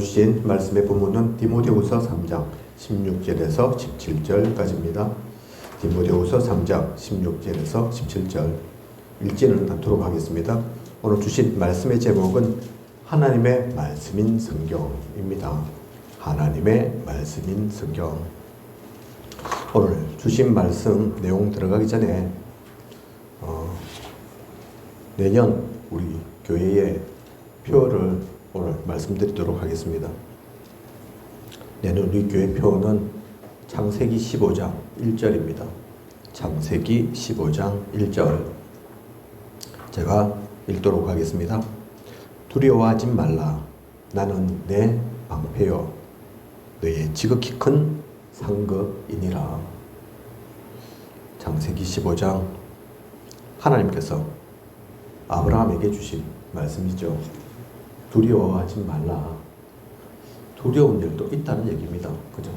주신 말씀의 본문은 디모데후서 3장 16절에서 17절까지입니다. 디모데후서 3장 16절에서 17절 읽지는 않도록 하겠습니다. 오늘 주신 말씀의 제목은 하나님의 말씀인 성경입니다. 하나님의 말씀인 성경. 오늘 주신 말씀 내용 들어가기 전에 내년 우리 교회의 표를 오늘 말씀드리도록 하겠습니다. 내년 우리 교회 표는 창세기 15장 1절입니다. 창세기 15장 1절 제가 읽도록 하겠습니다. 두려워하지 말라. 나는 내 방패요 너의 지극히 큰 상급이니라. 창세기 15장 하나님께서 아브라함에게 주신 말씀이죠. 두려워하지 말라. 두려운 일도 있다는 얘기입니다. 그죠?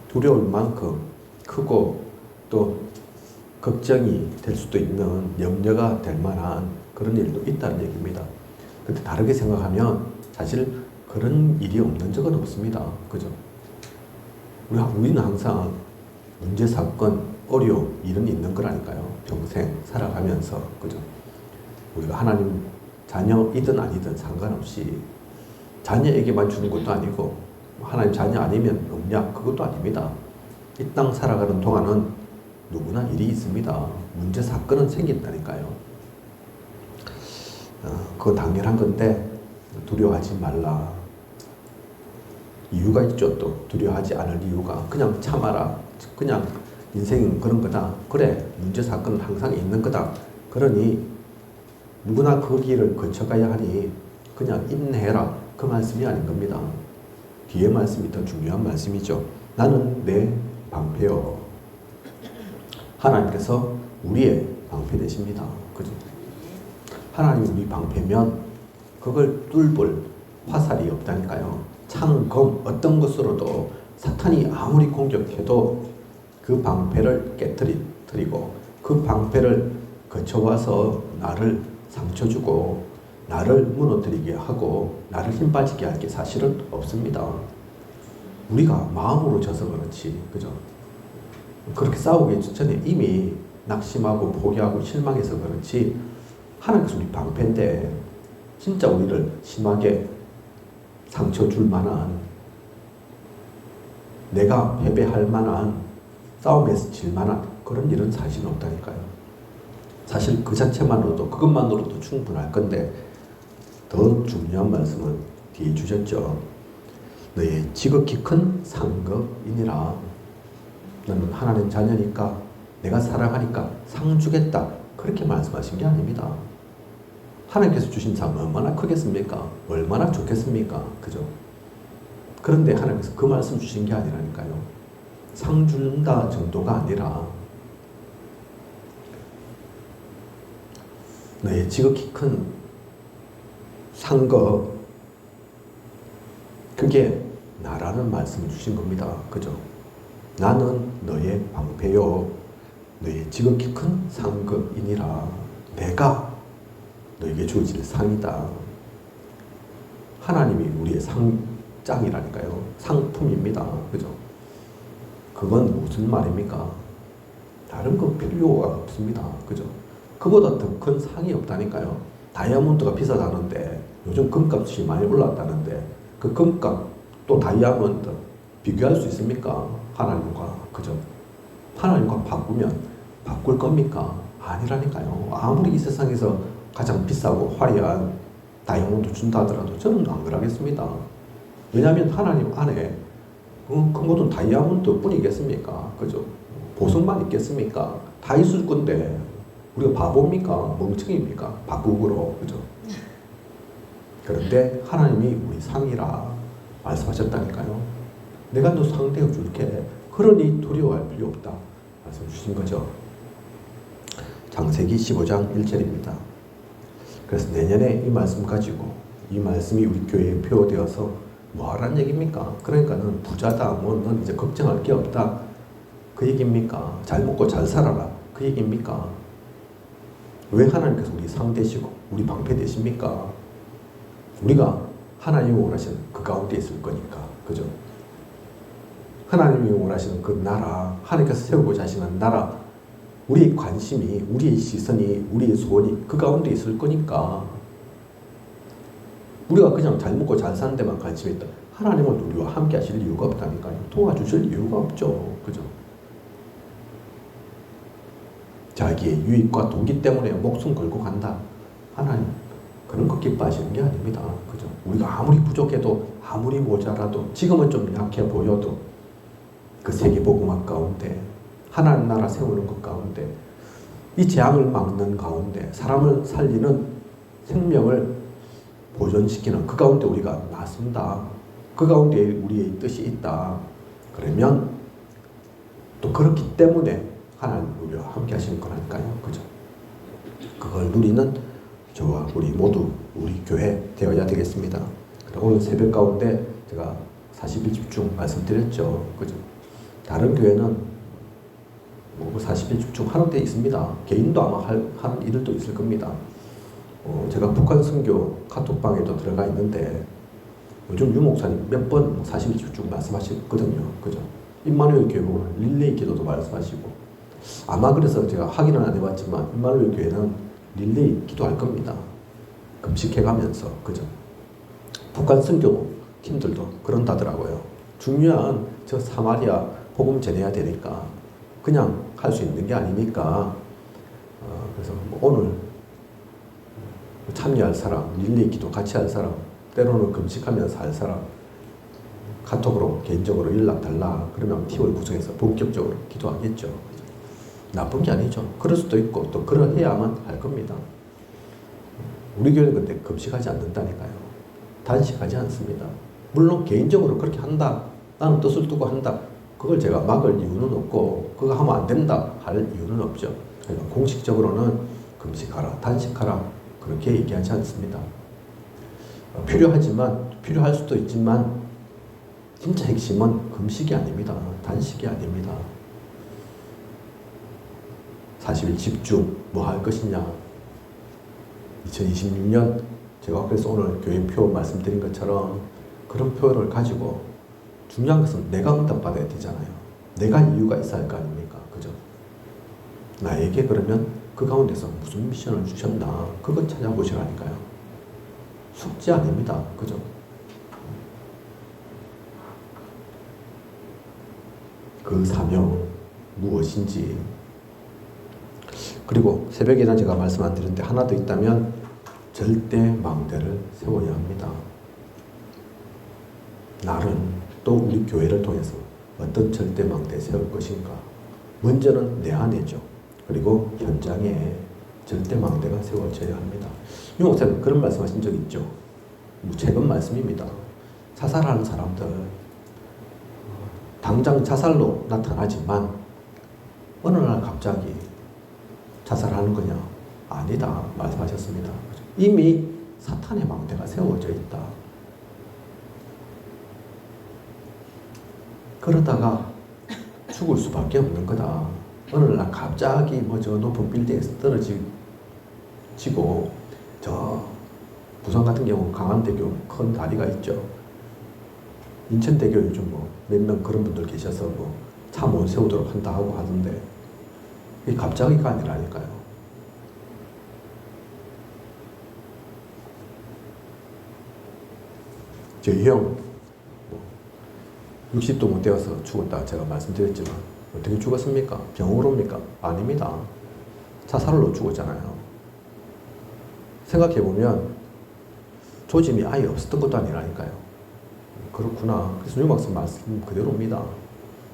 두려울 만큼 크고 또 걱정이 될 수도 있는 염려가 될 만한 그런 일도 있다는 얘기입니다. 근데 다르게 생각하면 사실 그런 일이 없는 적은 없습니다. 그죠? 우리는 항상 문제, 사건, 어려움, 일은 있는 거라니까요. 평생 살아가면서. 그죠? 우리가 하나님 자녀이든 아니든 상관없이 자녀에게만 주는 것도 아니고 하나님 자녀 아니면 없냐? 그것도 아닙니다. 이 땅 살아가는 동안은 누구나 일이 있습니다. 문제, 사건은 생긴다니까요. 그건 당연한 건데 두려워하지 말라. 이유가 있죠. 또 두려워하지 않을 이유가 그냥 참아라. 그냥 인생은 그런 거다. 그래, 문제, 사건은 항상 있는 거다. 그러니 누구나 그 길을 거쳐가야 하니 그냥 인내해라. 그 말씀이 아닌 겁니다. 뒤에 말씀이 더 중요한 말씀이죠. 나는 내 방패요. 하나님께서 우리의 방패 되십니다. 그죠? 하나님이 우리 방패면 그걸 뚫을 화살이 없다니까요. 창, 검, 어떤 것으로도 사탄이 아무리 공격해도 그 방패를 깨뜨리고 그 방패를 거쳐와서 나를 상처 주고 나를 무너뜨리게 하고 나를 힘 빠지게 할 게 사실은 없습니다. 우리가 마음으로 져서 그렇지. 그죠? 그렇게 싸우기 전에 이미 낙심하고 포기하고 실망해서 그렇지 하나님께서 우리 방패인데 진짜 우리를 심하게 상처 줄 만한 내가 패배할 만한 싸움에서 질 만한 그런 일은 사실은 없다니까요. 사실 그 자체만으로도 그것만으로도 충분할 건데 더 중요한 말씀은 뒤에 주셨죠. 너의 지극히 큰 상급이니라. 너는 하나님 자녀니까 내가 사랑하니까 상 주겠다. 그렇게 말씀하신 게 아닙니다. 하나님께서 주신 상 얼마나 크겠습니까? 얼마나 좋겠습니까? 그죠? 그런데 하나님께서 그 말씀 주신 게 아니라니까요. 상 준다 정도가 아니라 너의 지극히 큰 상급, 그게 나라는 말씀을 주신 겁니다. 그죠? 나는 너의 방패요 너의 지극히 큰 상급이니라. 내가 너에게 주어질 상이다. 하나님이 우리의 상장이라니까요. 상품입니다. 그죠? 그건 무슨 말입니까? 다른 거 필요가 없습니다. 그죠? 그보다 더 큰 상이 없다니까요. 다이아몬드가 비싸다는데 요즘 금값이 많이 올랐다는데 그 금값 또 다이아몬드 비교할 수 있습니까? 하나님과. 그죠? 하나님과 바꾸면 바꿀 겁니까? 아니라니까요. 아무리 이 세상에서 가장 비싸고 화려한 다이아몬드 준다 하더라도 저는 안 그러겠습니다. 왜냐하면 하나님 안에 그 모든 다이아몬드 뿐이겠습니까? 그죠? 보석만 있겠습니까? 다 있을 건데 우리가 바보입니까? 멍청입니까? 바꾸고로. 그죠? 그런데 하나님이 우리 상이라 말씀하셨다니까요. 내가 너 상대해 줄게. 그러니 두려워할 필요 없다. 말씀 주신 거죠. 창세기 15장 1절입니다. 그래서 내년에 이 말씀 가지고 이 말씀이 우리 교회에 표되어서 뭐 하라는 얘기입니까? 그러니까는 부자다. 뭐 넌 이제 걱정할 게 없다. 그 얘기입니까? 잘 먹고 잘 살아라. 그 얘기입니까? 왜 하나님께서 우리 상 되시고 우리 방패 되십니까? 우리가 하나님이 원하시는 그 가운데 있을 거니까. 그죠? 하나님이 원하시는 그 나라, 하나님께서 세우고자 하시는 나라, 우리의 관심이, 우리의 시선이, 우리의 소원이 그 가운데 있을 거니까. 우리가 그냥 잘 먹고 잘 사는 데만 관심이 있다. 하나님은 우리와 함께 하실 이유가 없다니까요. 도와주실 이유가 없죠. 그죠? 자기의 유익과 동기 때문에 목숨 걸고 간다. 하나님 그런 거 기뻐하시는 게 아닙니다. 그죠? 우리가 아무리 부족해도 아무리 모자라도 지금은 좀 약해 보여도 그 세계복음학 가운데 하나님 나라 세우는 것 가운데 이 재앙을 막는 가운데 사람을 살리는 생명을 보존시키는 그 가운데 우리가 나선다. 그 가운데 우리의 뜻이 있다. 그러면 또 그렇기 때문에 하나님 우리와 함께 하시는 거라니까요. 그죠? 그걸 누리는 저와 우리 모두 우리 교회 되어야 되겠습니다. 오늘 새벽 가운데 제가 40일 집중 말씀드렸죠. 그죠? 다른 교회는 뭐 40일 집중 하는 데 있습니다. 개인도 아마 하는 일들도 있을 겁니다. 제가 북한 선교 카톡방에도 들어가 있는데 요즘 유 목사님 몇 번 40일 집중 말씀하시거든요. 그죠? 임마누엘 교회 보면 릴레이 기도도 말씀하시고 아마 그래서 제가 확인은 안 해봤지만 임마누엘 교회는 릴레이 기도할 겁니다. 금식해가면서. 그죠? 북한 선교 팀들도 그런다더라고요. 중요한 저 사마리아 복음 전해야 되니까 그냥 할 수 있는 게 아니니까 그래서 뭐 오늘 참여할 사람, 릴레이 기도 같이 할 사람, 때로는 금식하면서 할 사람 카톡으로 개인적으로 연락 달라 그러면 팀을 구성해서 본격적으로 기도하겠죠. 나쁜 게 아니죠. 그럴 수도 있고 또 그러해야만 할 겁니다. 우리 교회는 근데 금식하지 않는다니까요. 단식하지 않습니다. 물론 개인적으로 그렇게 한다. 나는 뜻을 두고 한다. 그걸 제가 막을 이유는 없고 그거 하면 안 된다 할 이유는 없죠. 그러니까 공식적으로는 금식하라, 단식하라 그렇게 얘기하지 않습니다. 필요하지만 필요할 수도 있지만 진짜 핵심은 금식이 아닙니다. 단식이 아닙니다. 40일 집중 뭐 할 것이냐. 2026년 제가 그래서 오늘 교인표 말씀드린 것처럼 그런 표현을 가지고 중요한 것은 내가 응답받아야 되잖아요. 내가 이유가 있어야 할 거 아닙니까? 그죠? 나에게 그러면 그 가운데서 무슨 미션을 주셨나 그거 찾아보시라니까요. 숙제 아닙니다. 그죠? 그 사명 무엇인지 그리고 새벽에는 제가 말씀 안 드렸는데 하나 더 있다면 절대 망대를 세워야 합니다. 나는 또 우리 교회를 통해서 어떤 절대 망대 세울 것인가. 먼저는 내 안에죠. 그리고 현장에 절대 망대가 세워져야 합니다. 유 목사님 그런 말씀하신 적 있죠. 최근 말씀입니다. 자살하는 사람들 당장 자살로 나타나지만 어느 날 갑자기 자살하는 거냐? 아니다 말씀하셨습니다. 이미 사탄의 망대가 세워져 있다. 그러다가 죽을 수밖에 없는 거다. 어느 날 갑자기 뭐 저 높은 빌딩에서 떨어지고 저 부산 같은 경우 강안대교 큰 다리가 있죠. 인천대교 요즘 뭐 몇 명 그런 분들 계셔서 뭐 차 못 세우도록 한다 하고 하던데 이게 갑자기가 아니라니까요. 저희 형 60도 못 되어서 죽었다 제가 말씀드렸지만 어떻게 죽었습니까? 병으로 옵니까? 아닙니다. 자살로 죽었잖아요. 생각해보면 조짐이 아예 없었던 것도 아니라니까요. 그렇구나. 그래서 유막선 말씀 그대로입니다.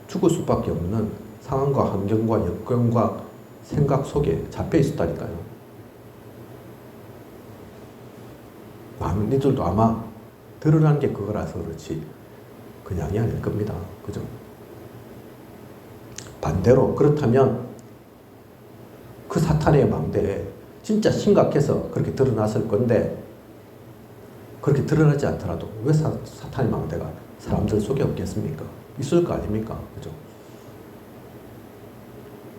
죽을 수밖에 없는 상황과 환경과 여건과 생각 속에 잡혀 있었다니까요. 많은 이들도 아마 드러난 게 그거라서 그렇지 그냥이 아닐 겁니다. 그죠? 반대로 그렇다면 그 사탄의 망대에 진짜 심각해서 그렇게 드러났을 건데 그렇게 드러나지 않더라도 왜 사탄의 망대가 사람들 속에 없겠습니까? 있을 거 아닙니까? 그죠?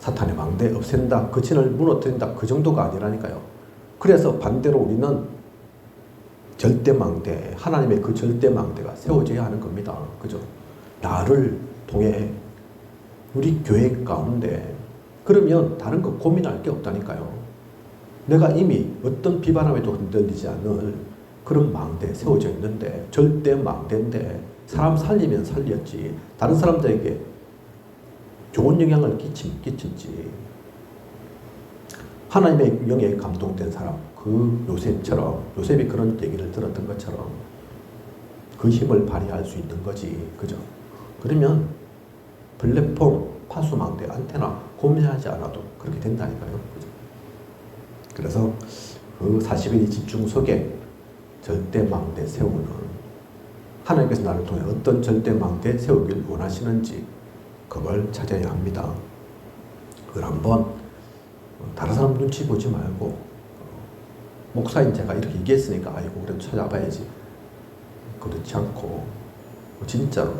사탄의 망대 없앤다, 그 진을 무너뜨린다 그 정도가 아니라니까요. 그래서 반대로 우리는 절대망대, 하나님의 그 절대망대가 세워져야 하는 겁니다. 그죠? 나를 통해 우리 교회 가운데 그러면 다른 거 고민할 게 없다니까요. 내가 이미 어떤 비바람에도 흔들리지 않을 그런 망대 세워져 있는데 절대망대인데 사람 살리면 살렸지 다른 사람들에게 좋은 영향을 끼쳤지. 하나님의 영에 감동된 사람 그 요셉이 그런 얘기를 들었던 것처럼 그 힘을 발휘할 수 있는 거지. 그죠? 그러면 플랫폼, 파수망대, 안테나 고민하지 않아도 그렇게 된다니까요. 그죠? 그래서 그 40일의 집중 속에 절대망대 세우는 하나님께서 나를 통해 어떤 절대망대 세우길 원하시는지 그걸 찾아야 합니다. 그걸 한번 다른 사람 눈치 보지 말고 목사인 제가 이렇게 얘기했으니까 아이고 그래도 찾아봐야지 그렇지 않고 진짜로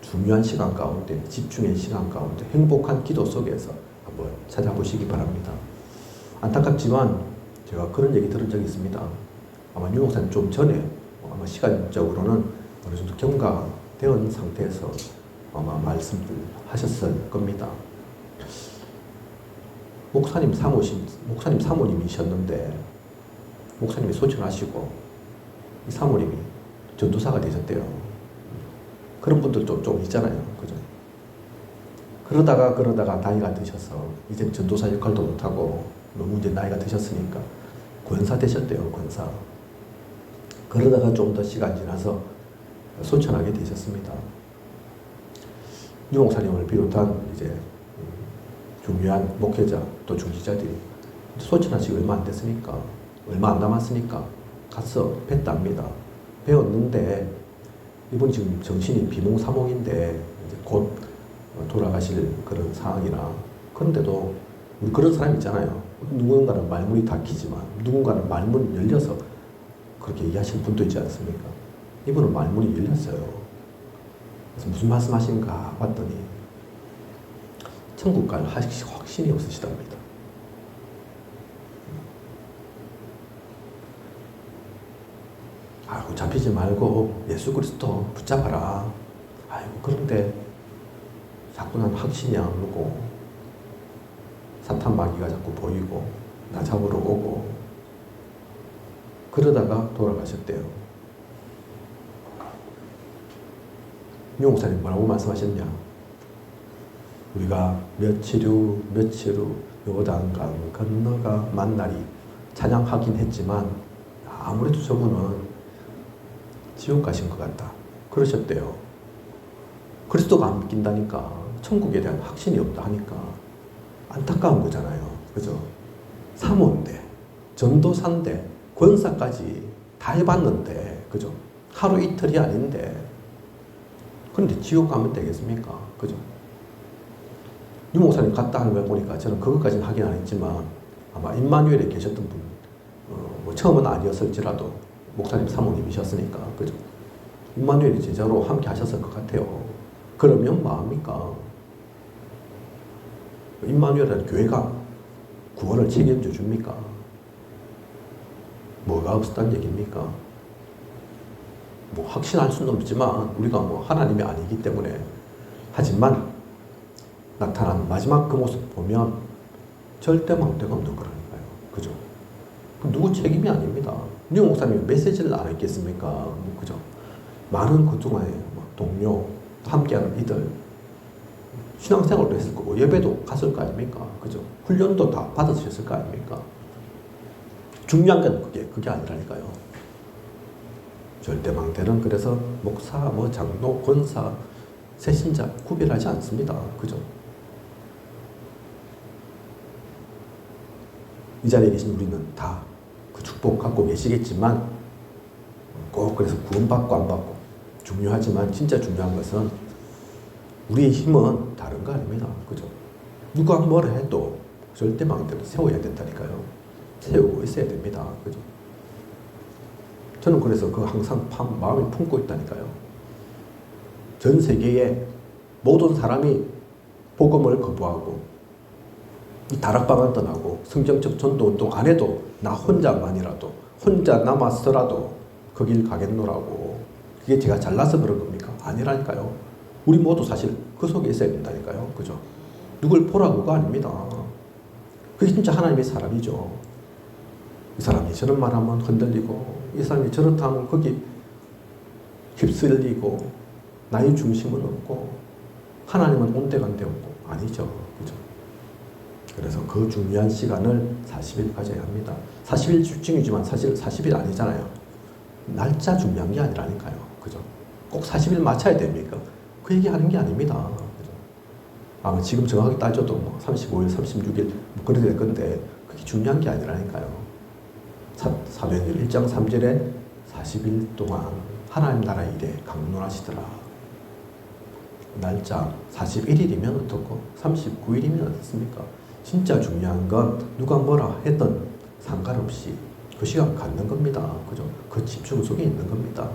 중요한 시간 가운데 집중의 시간 가운데 행복한 기도 속에서 한번 찾아보시기 바랍니다. 안타깝지만 제가 그런 얘기 들은 적이 있습니다. 아마 유 목사님 좀 전에 아마 시간적으로는 어느 정도 경과되어 상태에서 아마 말씀을 하셨을 겁니다. 목사님 사모님이셨는데 목사님이 소천하시고 이 사모님이 전도사가 되셨대요. 그런 분들도 좀 있잖아요. 그죠? 그러다가 나이가 드셔서 이제 전도사 역할도 못하고 너무 이제 나이가 드셨으니까 권사 되셨대요. 권사. 그러다가 좀 더 시간 지나서 소천하게 되셨습니다. 유 목사님을 비롯한 이제 중요한 목회자 또 중지자들이 소천하시고 얼마 안 됐으니까 얼마 안 남았으니까 가서 뵀답니다. 배웠는데 이분이 지금 정신이 비몽사몽인데 이제 곧 돌아가실 그런 상황이라 그런데도 우리 그런 사람 있잖아요. 누군가는 말문이 닫히지만 누군가는 말문이 열려서 그렇게 얘기하시는 분도 있지 않습니까? 이분은 말문이 열렸어요. 그래서 무슨 말씀하신가 봤더니 천국 갈 확신이 없으시답니다. 아이고 잡히지 말고 예수 그리스도 붙잡아라. 아이고 그런데 자꾸 난 확신이 안 오고 사탄 마귀가 자꾸 보이고 나 잡으러 오고 그러다가 돌아가셨대요. 유 목사님 뭐라고 말씀하셨냐? 우리가 며칠 후 요단강 건너가 만나리 찬양하긴 했지만 아무래도 저분은 지옥 가신 것 같다. 그러셨대요. 그리스도가 안 믿긴다니까 천국에 대한 확신이 없다 하니까 안타까운 거잖아요. 그죠? 사모인데 전도사인데 권사까지 다 해봤는데 그죠? 하루 이틀이 아닌데 그런데 지옥 가면 되겠습니까? 그죠? 유 목사님 갔다 하는 걸 보니까 저는 그것까지는 확인 안 했지만 아마 임마누엘에 계셨던 분 뭐 처음은 아니었을지라도 목사님 사모님이셨으니까 그죠? 임마누엘의 제자로 함께 하셨을 것 같아요. 그러면 뭐합니까? 임마누엘이라는 교회가 구원을 책임져 줍니까? 뭐가 없었다는 얘기입니까? 뭐 확신할 수는 없지만 우리가 뭐 하나님이 아니기 때문에 하지만 나타난 마지막 그 모습 보면 절대 망대가 없는 거라니까요. 그죠? 누구 책임이 아닙니다. 유 목사님이 메시지를 안 했겠습니까? 그죠? 많은 그동안에 동료, 함께하는 이들 신앙생활도 했을 거고 예배도 갔을 거 아닙니까? 그죠? 훈련도 다 받으셨을 거 아닙니까? 중요한 건 그게 아니라니까요. 절대망대는 그래서 목사, 장로, 권사, 새신자 구별하지 않습니다. 그죠? 이 자리에 계신 우리는 다 그 축복 갖고 계시겠지만 꼭 그래서 구원받고 안 받고 중요하지만 진짜 중요한 것은 우리의 힘은 다른 거 아닙니다. 그죠? 누가 뭐라 해도 절대망대를 세워야 된다니까요. 세우고 있어야 됩니다. 그죠? 저는 그래서 그 항상 마음에 품고 있다니까요. 전 세계의 모든 사람이 복음을 거부하고 이 다락방을 떠나고 성경적 전도운동 안 해도 나 혼자만이라도 혼자 남았더라도 그 길 가겠노라고. 그게 제가 잘나서 그런 겁니까? 아니라니까요. 우리 모두 사실 그 속에 있어야 된다니까요. 그죠? 누굴 보라고가 아닙니다. 그게 진짜 하나님의 사람이죠. 이 사람이 저런 말 하면 흔들리고, 이 사람이 저렇다 하면 거기 휩쓸리고, 나의 중심은 없고, 하나님은 온데간데 없고, 아니죠. 그죠? 그래서 그 중요한 시간을 40일 가져야 합니다. 40일 중이지만 사실 40일 아니잖아요. 날짜 중요한 게 아니라니까요. 그죠? 꼭 40일 맞춰야 됩니까? 그 얘기 하는 게 아닙니다. 그죠? 아마 지금 정확하게 따져도 뭐 35일, 36일, 뭐 그래도 될 건데, 그게 중요한 게 아니라니까요. 사도행전 1장 3절에 40일 동안 하나님 나라 일에 강론하시더라. 날짜 41일이면 어떻고 39일이면 어떻습니까? 진짜 중요한 건 누가 뭐라 했던 상관없이 그 시간 갖는 겁니다. 그죠? 그 집중 속에 있는 겁니다.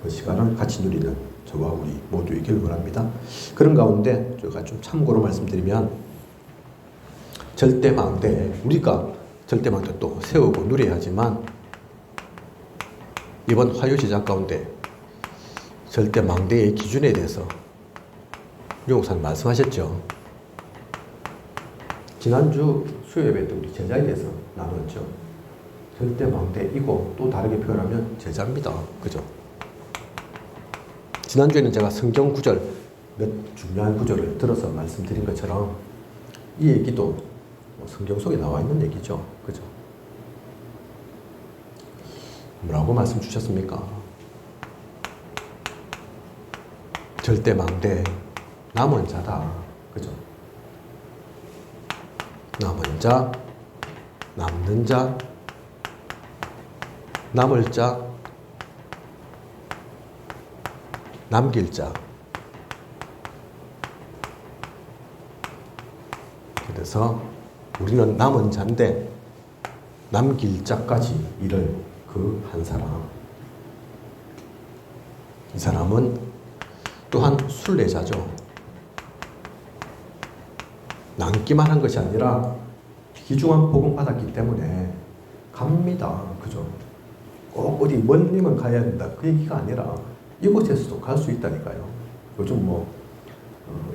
그 시간을 같이 누리는 저와 우리 모두이길 원합니다. 그런 가운데 제가 좀 참고로 말씀드리면 절대망대, 우리가 절대망대 또 세우고 누려야지만 이번 화요 제작 가운데 절대망대의 기준에 대해서 유목사님 말씀하셨죠. 지난주 수요예배 때 우리 제자에 대해서 나눴죠. 절대망대이고 또 다르게 표현하면 제자입니다. 그죠? 지난주에는 제가 성경 구절, 몇 중요한 구절을 들어서 말씀드린 것처럼 이 얘기도 성경 속에 나와 있는 얘기죠. 그죠? 뭐라고 말씀 주셨습니까? 절대망대, 남은 자다. 그죠? 남은 자, 남는 자, 남을 자, 남길 자. 그래서 우리는 남은 자인데 남길 자까지 이를 그 한 사람. 이 사람은 또한 순례자죠. 남기만 한 것이 아니라 귀중한 복음 받았기 때문에 갑니다. 그죠? 꼭 어디 먼 데만 가야 된다. 그 얘기가 아니라 이곳에서도 갈 수 있다니까요. 요즘 뭐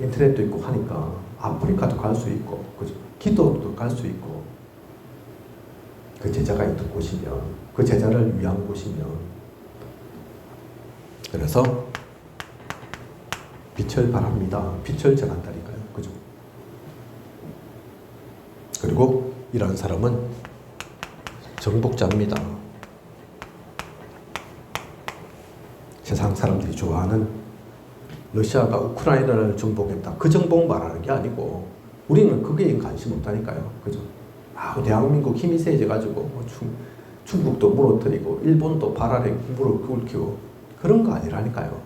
인터넷도 있고 하니까 아프리카도 갈 수 있고, 그죠? 기도도 갈 수 있고, 그 제자가 있던 곳이면, 그 제자를 위한 곳이면, 그래서 빛을 발합니다. 빛을 전한다니까요. 그죠? 그리고 이런 사람은 정복자입니다. 세상 사람들이 좋아하는 러시아가 우크라이나를 정복했다. 그 정복 말하는 게 아니고 우리는 그게 관심 없다니까요. 그죠? 대한민국 힘이 세져가지고 뭐 중국도 무너뜨리고 일본도 발 아래 무릎 꿇히고 그런 거 아니라니까요.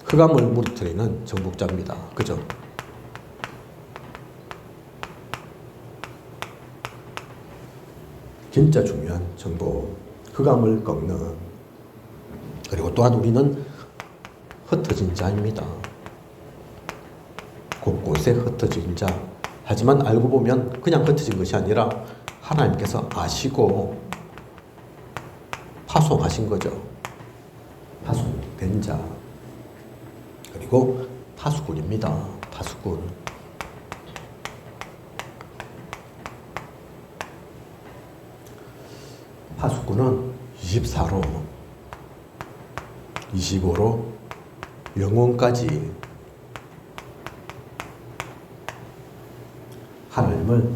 흑암을 무너뜨리는 정복자입니다. 그죠? 진짜 중요한 정복, 흑암을 꺾는. 그리고 또한 우리는 흩어진 자입니다. 곳곳에 흩어진 자. 하지만 알고 보면 그냥 흩어진 것이 아니라 하나님께서 아시고 파송하신 거죠. 파송된 자. 그리고 파수꾼입니다. 파수꾼. 파수꾼은 24로 25로 영혼까지 하나님을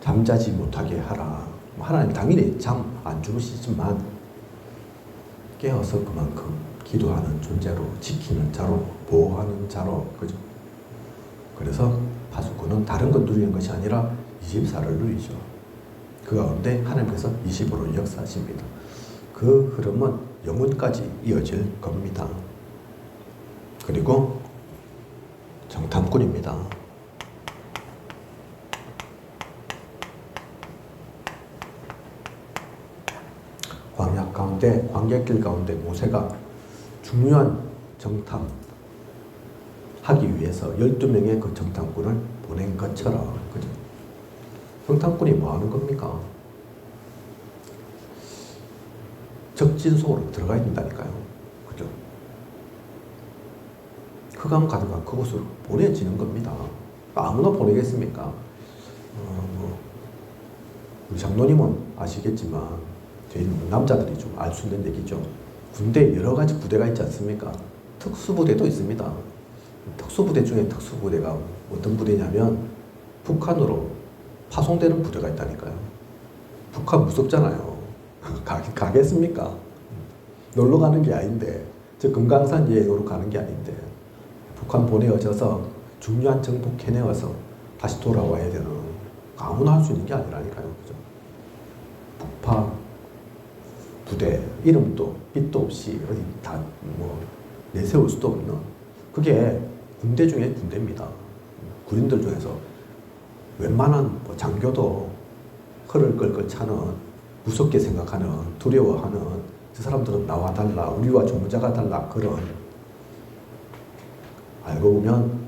잠자지 못하게 하라. 하나님 당연히 잠 안 주무시지만 깨어서 그만큼 기도하는 존재로, 지키는 자로, 보호하는 자로. 그죠? 그래서 파수꾼은 다른 것 누리는 것이 아니라 24를 누리죠. 그 가운데 하나님께서 20으로 역사하십니다. 그 흐름은 영혼까지 이어질 겁니다. 그리고 정탐꾼입니다. 광야 가운데, 광야길 가운데 모세가 중요한 정탐 하기 위해서 12명의 그 정탐꾼을 보낸 것처럼, 그죠? 정탐꾼이 뭐 하는 겁니까? 적진 속으로 들어가야 된다니까요. 그죠? 흑암 가득한 그곳으로 보내지는 겁니다. 아무나 보내겠습니까? 우리 장로님은 아시겠지만 저희 남자들이 좀 알 수 있는 얘기죠. 군대 여러 가지 부대가 있지 않습니까? 특수부대도 있습니다. 특수부대 중에 특수부대가 어떤 부대냐면 북한으로 파송되는 부대가 있다니까요. 북한 무섭잖아요. 가겠습니까? 놀러 가는 게 아닌데, 저 금강산 여행으로 가는 게 아닌데, 북한 보내어져서 중요한 정보 캐내어서 다시 돌아와야 되는, 아무나 할 수 있는 게 아니라니까요. 그죠? 북파 부대, 이름도 빛도 없이 어디 다 내세울 수도 없는, 그게 군대 중에 군대입니다. 군인들 중에서 웬만한 장교도 허를 끌끌 차는, 무섭게 생각하는, 두려워하는, 저 사람들은 나와 달라, 우리와 종자가 달라, 그런, 알고 보면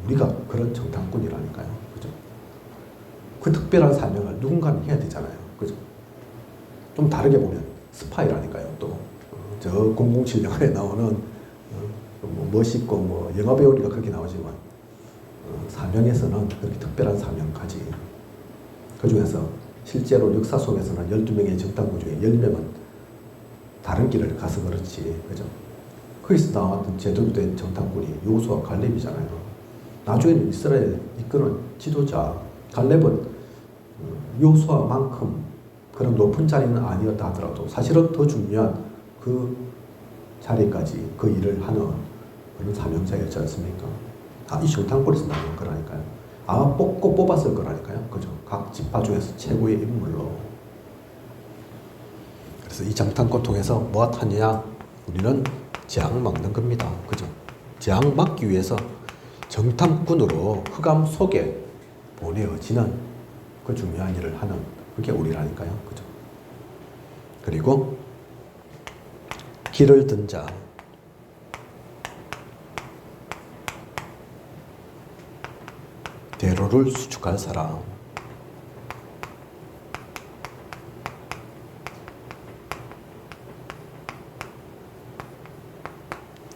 우리가 그런 정탐꾼이라니까요. 그죠? 그 특별한 사명을 누군가는 해야 되잖아요. 그죠? 좀 다르게 보면 스파이라니까요. 또 저 007 영화에 나오는 멋있고 영화 배우니까 그렇게 나오지만 사명에서는 그렇게 특별한 사명까지, 그 중에서 실제로 역사 속에서는 12명의 정탐꾼 중에 10명은 다른 길을 가서 그렇지, 그죠? 거기서 나왔던 제대로 된 정탐꾼이 요수와 갈렙이잖아요. 나중에는 이스라엘 이끄는 지도자 갈렙은 요수와만큼 그런 높은 자리는 아니었다 하더라도 사실은 더 중요한 그 자리까지 그 일을 하는 그런 사명자였지 않습니까? 이 정탐꾼에서 나온 거라니까요. 아마 뽑고 뽑았을 거라니까요. 그죠? 각 지파 중에서 최고의 인물로. 그래서 이 정탐꾼 통해서 뭐 하느냐? 우리는 재앙 막는 겁니다. 그죠? 재앙 막기 위해서 정탐꾼으로 흑암 속에 보내어지는 그 중요한 일을 하는, 그게 우리라니까요. 그죠? 그리고 길을 든 자, 대로를 수축할 사람,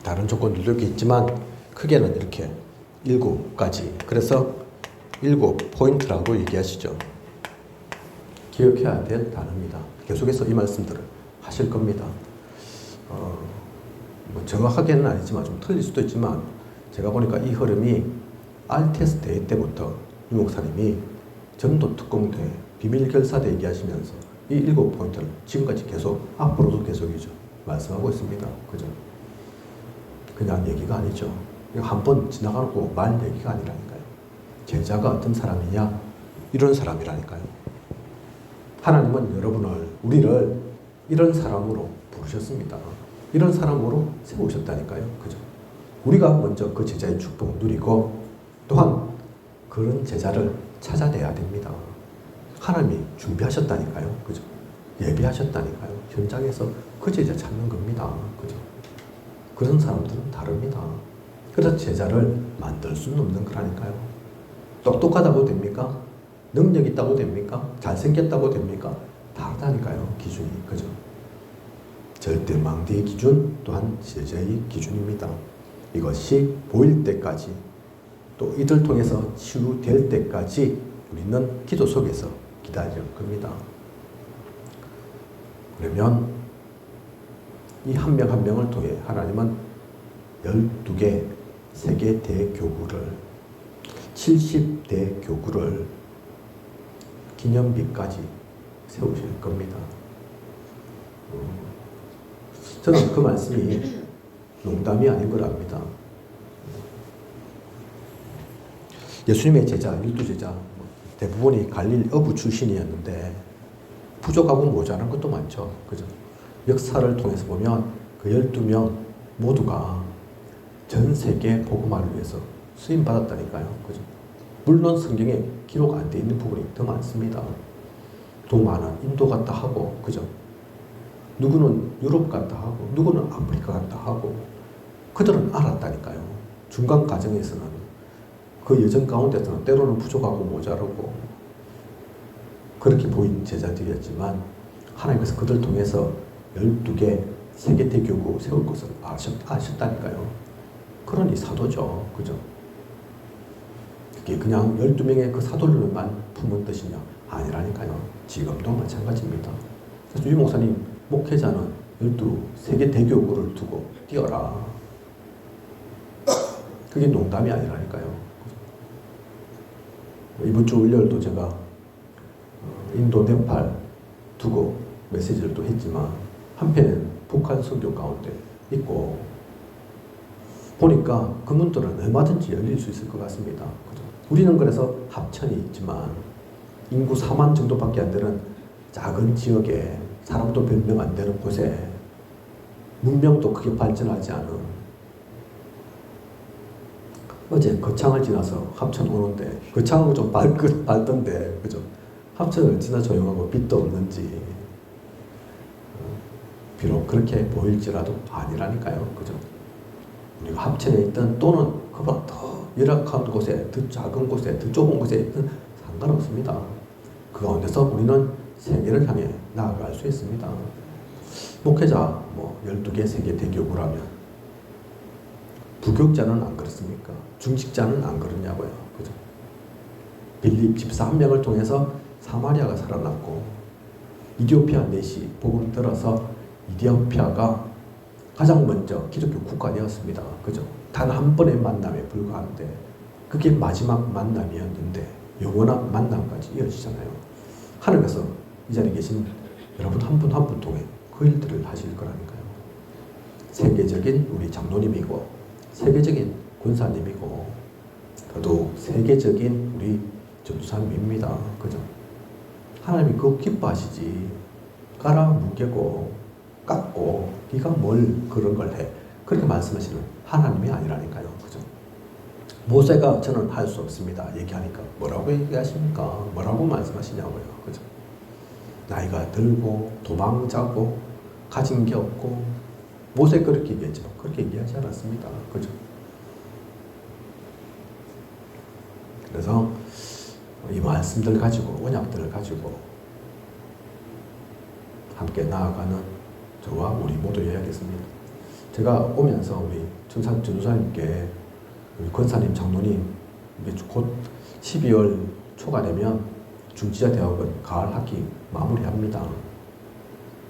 다른 조건들도 있지만 크게는 이렇게 7가지, 그래서 7포인트라고 얘기하시죠. 기억해야 될 단어입니다. 계속해서 이 말씀들을 하실 겁니다. 정확하게는 아니지만 좀 틀릴 수도 있지만, 제가 보니까 이 흐름이 알테스 대회 때부터 유 목사님이 전도 특공대, 비밀결사대 얘기하시면서 이 7포인트를 지금까지 계속, 앞으로도 계속이죠, 말씀하고 있습니다. 그죠? 그냥 얘기가 아니죠. 한 번 지나가고 말 얘기가 아니라니까요. 제자가 어떤 사람이냐? 이런 사람이라니까요. 하나님은 우리를 이런 사람으로 부르셨습니다. 이런 사람으로 세우셨다니까요. 그죠? 우리가 먼저 그 제자의 축복을 누리고, 또한 그런 제자를 찾아내야 됩니다. 하나님이 준비하셨다니까요. 그죠? 예비하셨다니까요. 현장에서 그 제자 찾는 겁니다. 그죠? 그런 사람들은 다릅니다. 그래서 제자를 만들 수는 없는 거라니까요. 똑똑하다고 됩니까? 능력 있다고 됩니까? 잘생겼다고 됩니까? 다르다니까요. 기준이. 그죠? 절대 망대의 기준 또한 제자의 기준입니다. 이것이 보일 때까지, 또 이들 통해서 치유될 때까지 우리는 기도 속에서 기다릴 겁니다. 그러면 이 한 명 한 명을 통해 하나님은 12개 세계 대교구를, 70대 교구를 기념비까지 세우실 겁니다. 저는 그 말씀이 농담이 아닌 걸 압니다. 예수님의 제자, 12제자 대부분이 갈릴 어부 출신이었는데 부족하고 모자란 것도 많죠. 그죠? 역사를 통해서 보면 그 12명 모두가 전 세계 복음화를 위해서 쓰임 받았다니까요. 그죠? 물론 성경에 기록 안 돼 있는 부분이 더 많습니다. 동아는 인도 갔다 하고, 그죠? 누구는 유럽 갔다 하고, 누구는 아프리카 갔다 하고, 그들은 알았다니까요. 중간 과정에서는, 그 여정 가운데서는 때로는 부족하고 모자르고, 그렇게 보인 제자들이었지만 하나님께서 그들 통해서 12개 세계대교구 세울 것을 아셨다니까요. 그러니 사도죠. 그죠? 그게 그냥 12명의 그 사도들만 품은 뜻이냐? 아니라니까요. 지금도 마찬가지입니다. 그래서 유 목사님, 목회자는 12세계대교구를 두고 뛰어라. 그게 농담이 아니라니까요. 이번 주 월요일도 제가 인도 네팔 두고 메시지를 또 했지만 한편에는 북한 선교 가운데 있고 보니까 그 문들은 얼마든지 열릴 수 있을 것 같습니다. 그죠? 우리는 그래서 합천이 있지만 인구 4만 정도밖에 안 되는 작은 지역에 사람도 몇 명 안 되는 곳에 문명도 크게 발전하지 않은 어제 거창을 지나서 합천 오는데 거창은 좀 밝던데 그죠? 합천을 지나 조용하고 빛도 없는지 비록 그렇게 보일지라도 아니라니까요. 그죠? 우리가 합천에 있든 또는 그보다 더 열악한 곳에, 더 작은 곳에, 더 좁은 곳에 있든 상관없습니다. 그 가운데서 우리는 세계를 향해 나아갈 수 있습니다. 목회자 12개 세계 대교구라면 부교육자는 안 그렇습니까? 중직자는 안 그러냐고요. 그죠? 빌립 집사 한 명을 통해서 사마리아가 살아났고 이디오피아 넷이 복음 들어서 이디오피아가 가장 먼저 기독교 국가 되었습니다. 그죠? 단 한 번의 만남에 불과한데 그게 마지막 만남이었는데 영원한 만남까지 이어지잖아요. 하나님께서 이 자리에 계신 여러분 한 분 한 분 통해 그 일들을 하실 거라니까요. 세계적인 우리 장로님이고 세계적인 권사님이고 더더욱 세계적인 우리 전도사님입니다. 그죠? 하나님이 그거 기뻐하시지. 깔아 뭉개고 깎고 네가 뭘 그런 걸 해. 그렇게 말씀하시는 하나님이 아니라니까요. 그죠? 모세가 저는 할 수 없습니다. 얘기하니까 뭐라고 얘기하십니까? 뭐라고 말씀하시냐고요. 그죠? 나이가 들고 도망자고 가진 게 없고 모세 그렇게 얘기했지만 그렇게 얘기하지 않았습니다. 그죠? 그래서 이 말씀들 가지고 언약들을 가지고 함께 나아가는 저와 우리 모두여야겠습니다. 제가 오면서 우리 전도사님께 우리 권사님, 장로님 곧 12월 초가 되면 중지자 대학은 가을 학기 마무리합니다.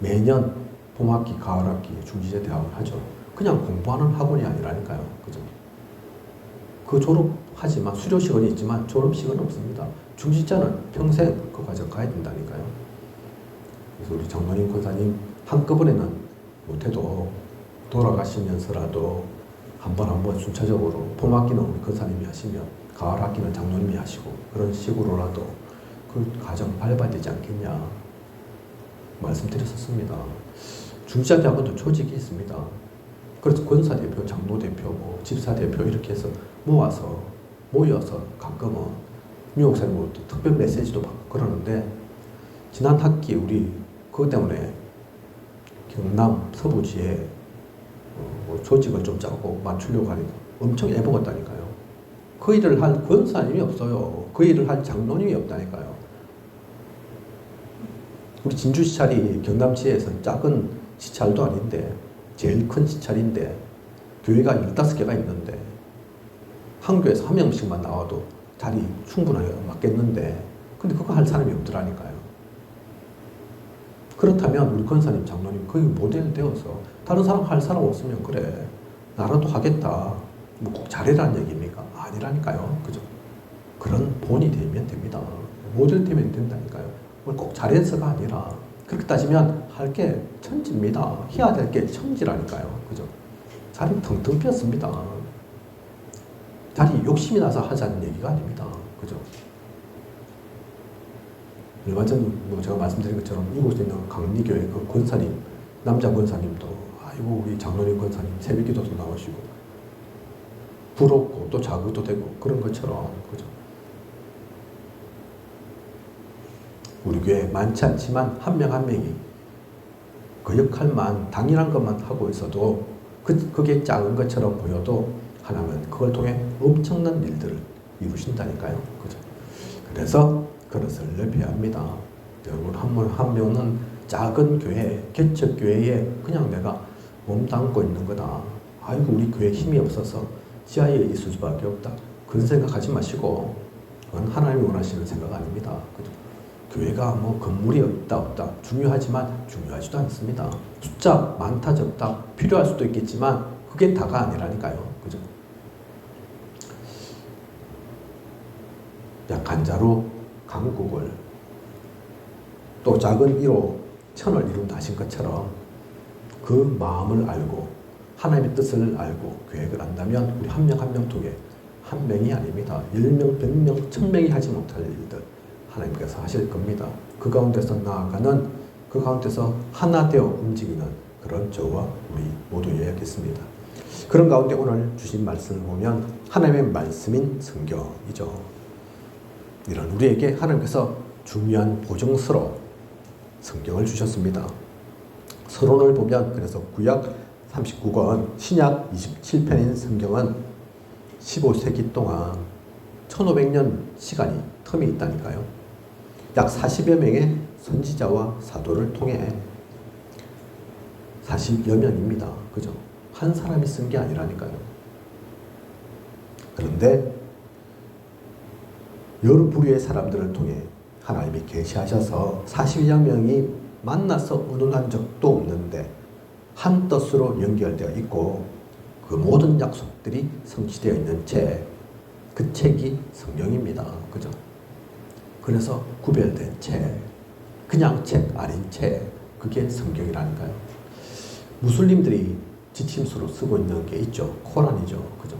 매년 봄 학기, 가을 학기 중지자 대학을 하죠. 그냥 공부하는 학원이 아니라니까요. 그죠? 그 졸업하지만 수료식은 있지만 졸업식은 없습니다. 중지자는 평생 그 과정 가야 된다니까요. 그래서 우리 장로님, 권사님 한꺼번에는 못해도 돌아가시면서라도 한 번 순차적으로 봄 학기는 우리 권사님이 하시면 가을 학기는 장로님이 하시고 그런 식으로라도 그 과정 밟아야 되지 않겠냐 말씀드렸었습니다. 중지자 대학원도 조직이 있습니다. 그래서 권사대표, 장로대표, 집사대표 이렇게 해서 모여서 가끔은 뉴욕사님 특별 메시지도 받고 그러는데 지난 학기 우리 그것 때문에 경남 서부지에 조직을 좀 짜고 맞추려고 하니까 엄청 애먹었다니까요. 그 일을 할 권사님이 없어요. 그 일을 할 장로님이 없다니까요. 우리 진주 시찰이 경남지에서 작은 시찰도 아닌데 제일 큰 시찰인데 교회가 15개가 있는데 한 교회에서 한 명씩만 나와도 자리 충분하게 맞겠는데 근데 그거 할 사람이 없더라니까요. 그렇다면 우리 권사님, 장로님 거기 모델 되어서 다른 사람 할 사람 없으면 그래 나라도 하겠다 뭐 꼭 잘해라는 얘기입니까? 아니라니까요. 그죠? 그런 본이 되면 됩니다. 모델 되면 된다니까요. 뭘 꼭 잘해서가 아니라 그렇게 따지면 할 게 천지입니다. 해야 될 게 천지라니까요. 그죠? 자리 텅텅 비었습니다. 자리 욕심이 나서 하자는 얘기가 아닙니다. 그죠? 얼마 전 제가 말씀드린 것처럼 이곳에 있는 강리교회 그 권사님, 남자 권사님도 아이고 우리 장로님 권사님 새벽기도도 나오시고 부럽고 또 자극도 되고 그런 것처럼 그죠? 우리 교회 많지 않지만 한 명 한 명이 그 역할만 당연한 것만 하고 있어도 그게 작은 것처럼 보여도 하나님은 그걸 통해 엄청난 일들을 이루신다니까요. 그죠? 그래서 그릇을 넓혀야 합니다. 여러분 한 명은 작은 교회, 개척교회에 그냥 내가 몸담고 있는 거다. 아이고 우리 교회 힘이 없어서 지하에 있을 수밖에 없다. 그런 생각하지 마시고 그건 하나님이 원하시는 생각 아닙니다. 그죠? 교회가 뭐 건물이 있다 없다 중요하지만 중요하지도 않습니다. 숫자 많다 적다 필요할 수도 있겠지만 그게 다가 아니라니까요. 그죠? 약한 자로 강국을 또 작은 이로 천을 이룬다 하신 것처럼 그 마음을 알고 하나님의 뜻을 알고 계획을 한다면 우리 한 명 한 명 통해 한 명이 아닙니다. 10명, 100명, 1000명이 하지 못할 일들 하나님께서 하실 겁니다. 그 가운데서 나아가는 그 가운데서 하나 되어 움직이는 그런 저와 우리 모두여야겠습니다. 그런 가운데 오늘 주신 말씀을 보면 하나님의 말씀인 성경이죠. 이런 우리에게 하나님께서 중요한 보증서로 성경을 주셨습니다. 서론을 보면 그래서 구약 39권, 신약 27편인 성경은 15세기 동안 1500년 시간이 텀이 있다니까요. 약 40여 명의 선지자와 사도를 통해 40여 명입니다. 그죠? 한 사람이 쓴 게 아니라니까요. 그런데 여러 부류의 사람들을 통해 하나님이 계시하셔서 40여 명이 만나서 의논한 적도 없는데 한 뜻으로 연결되어 있고 그 모든 약속들이 성취되어 있는 책, 그 책이 성경입니다. 그죠? 그래서 구별된 책, 그냥 책 아닌 책, 그게 성경이라니까요. 무슬림들이 지침서로 쓰고 있는 게 있죠. 코란이죠. 그죠?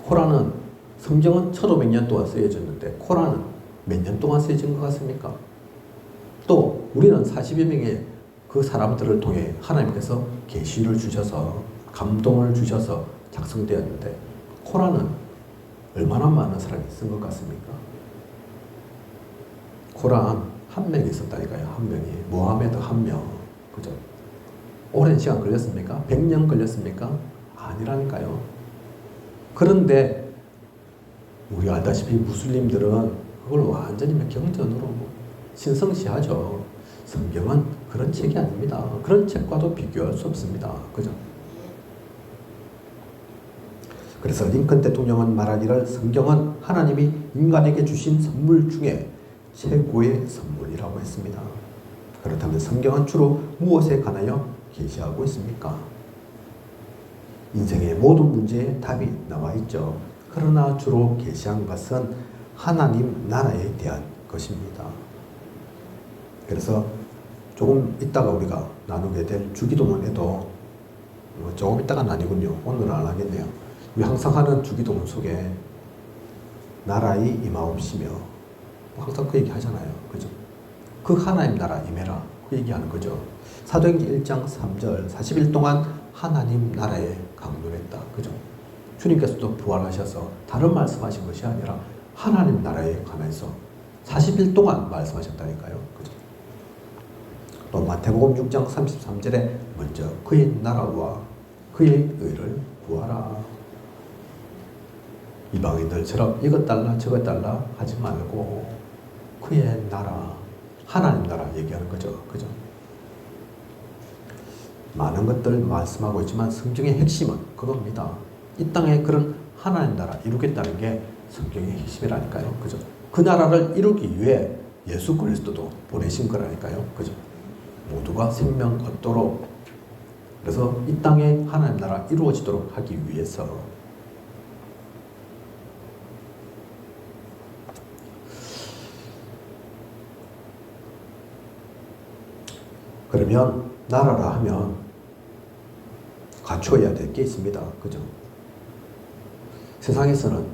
코란은 성경은 1500년 동안 쓰여졌는데 코란은 몇 년 동안 쓰여진 것 같습니까? 또 우리는 40여 명의 그 사람들을 통해 하나님께서 계시를 주셔서 감동을 주셔서 작성되었는데 코란은 얼마나 많은 사람이 쓴 것 같습니까? 코란 한 명이 있었다니까요. 한 명이. 모하메드 한 명. 그죠? 오랜 시간 걸렸습니까? 100년 걸렸습니까? 아니라니까요. 그런데 우리 알다시피 무슬림들은 그걸 완전히 경전으로 신성시하죠. 성경은 그런 책이 아닙니다. 그런 책과도 비교할 수 없습니다. 그죠? 그래서 링컨 대통령은 말하기를 성경은 하나님이 인간에게 주신 선물 중에 최고의 선물이라고 했습니다. 그렇다면 성경은 주로 무엇에 관하여 계시하고 있습니까? 인생의 모든 문제에 답이 나와 있죠. 그러나 주로 계시한 것은 하나님 나라에 대한 것입니다. 그래서 조금 있다가 우리가 나누게 될 주기도문에도 조금 있다가 나뉘군요. 오늘은 안 하겠네요. 우리 항상 하는 주기도문 속에 나라의 임하옵시며 항상 그 얘기 하잖아요. 그죠? 그 하나님 나라 임해라. 그 얘기하는 거죠. 사도행전 1장 3절 40일 동안 하나님 나라에 강론했다. 그죠? 주님께서도 부활하셔서 다른 말씀하신 것이 아니라 하나님 나라에 관해서 40일 동안 말씀하셨다니까요. 그죠? 또 마태복음 6장 33절에 먼저 그의 나라와 그의 의를 구하라. 이방인들처럼 이것 달라 저것 달라 하지 말고 그의 나라, 하나님 나라 얘기하는 거죠. 그죠? 많은 것들 말씀하고 있지만 성경의 핵심은 그겁니다. 이 땅에 그런 하나님 나라 이루겠다는 게 성경의 핵심이라니까요. 그죠? 그 나라를 이루기 위해 예수 그리스도도 보내신 거라니까요. 그죠? 모두가 생명 얻도록, 그래서 이 땅에 하나님 나라 이루어지도록 하기 위해서 그러면 나라라 하면 갖춰야 될 게 있습니다. 그죠? 세상에서는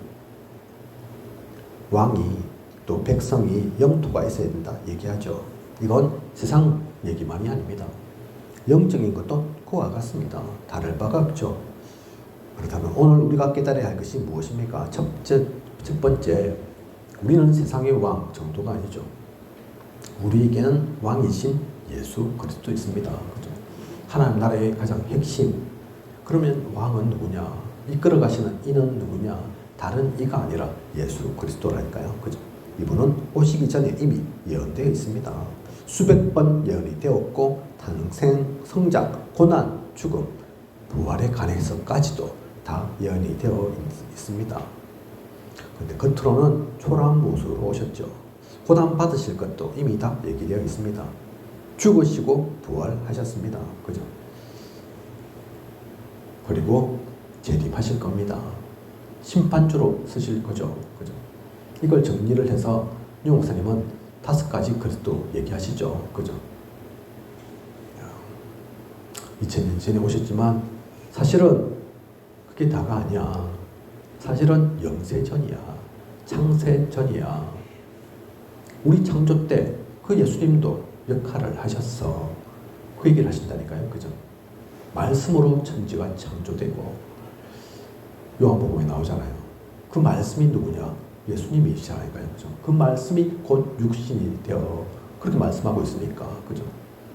왕이 또 백성이 영토가 있어야 된다 얘기하죠. 이건 세상 얘기만이 아닙니다. 영적인 것도 그와 같습니다. 다를 바가 없죠. 그렇다면 오늘 우리가 깨달아야 할 것이 무엇입니까? 첫 번째, 우리는 세상의 왕 정도가 아니죠. 우리에게는 왕이신 예수 그리스도 있습니다. 그죠? 하나님 나라의 가장 핵심. 그러면 왕은 누구냐? 이끌어 가시는 이는 누구냐? 다른 이가 아니라 예수 그리스도라니까요. 그죠? 이분은 오시기 전에 이미 예언되어 있습니다. 수백 번 예언이 되었고 탄생, 성장, 고난, 죽음, 부활에 관해서까지도 다 예언이 되어 있습니다. 그런데 겉으로는 초라한 모습으로 오셨죠. 고난 받으실 것도 이미 다 얘기되어 있습니다. 죽으시고 부활하셨습니다. 그죠? 그리고 재림하실 겁니다. 심판주로 쓰실 거죠. 그죠? 이걸 정리를 해서 윤 목사님은 5가지 그리스도 얘기하시죠. 그죠? 2000년 전에 오셨지만 사실은 그게 다가 아니야. 사실은 영세전이야. 창세전이야. 우리 창조 때 그 예수님도 역할을 하셨어. 그 얘기를 하신다니까요. 그죠? 말씀으로 천지가 창조되고 요한복음에 나오잖아요. 그 말씀이 누구냐? 예수님이시잖아요. 그죠? 그 말씀이 곧 육신이 되어 그렇게 말씀하고 있으니까. 그죠?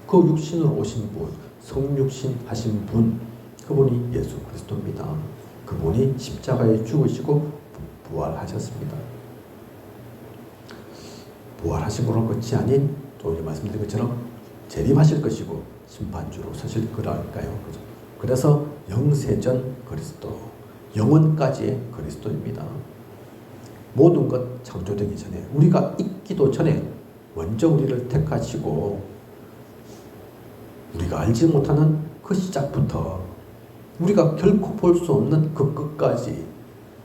그 육신으로 오신 분, 성육신 하신 분, 그분이 예수 그리스도입니다. 그분이 십자가에 죽으시고 부활하셨습니다. 부활하신 것으로 끝이 아닌 또 말씀드린 것처럼 재림하실 것이고 심판주로 서실 거라니까요. 그죠? 그래서 영세전 그리스도, 영원까지의 그리스도입니다. 모든 것 창조되기 전에, 우리가 있기도 전에 먼저 우리를 택하시고 우리가 알지 못하는 그 시작부터 우리가 결코 볼 수 없는 그 끝까지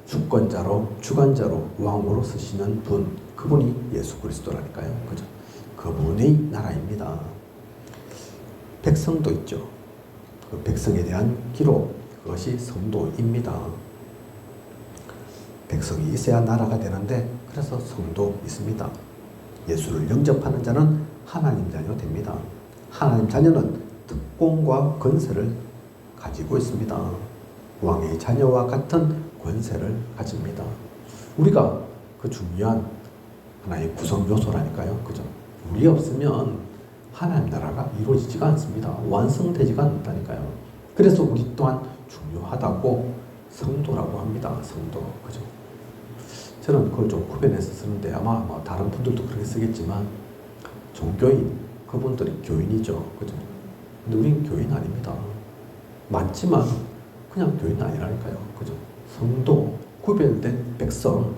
주권자로, 주관자로, 왕으로 서시는 분, 그분이 예수 그리스도라니까요. 그죠? 그분의 나라입니다. 백성도 있죠. 그 백성에 대한 기록, 그것이 성도입니다. 백성이 있어야 나라가 되는데, 그래서 성도 있습니다. 예수를 영접하는 자는 하나님 자녀 됩니다. 하나님 자녀는 특권과 권세를 가지고 있습니다. 왕의 자녀와 같은 권세를 가집니다. 우리가 그 중요한 하나의 구성 요소라니까요. 그죠? 우리 없으면 하나님 나라가 이루어지지가 않습니다. 완성되지가 않는다니까요. 그래서 우리 또한 중요하다고 성도라고 합니다. 성도. 그죠? 저는 그걸 좀 구별해서 쓰는데 아마 다른 분들도 그렇게 쓰겠지만 종교인, 그분들이 교인이죠. 그죠? 근데 우린 교인 아닙니다. 많지만 그냥 교인 아니라니까요. 그죠? 성도, 구별된 백성,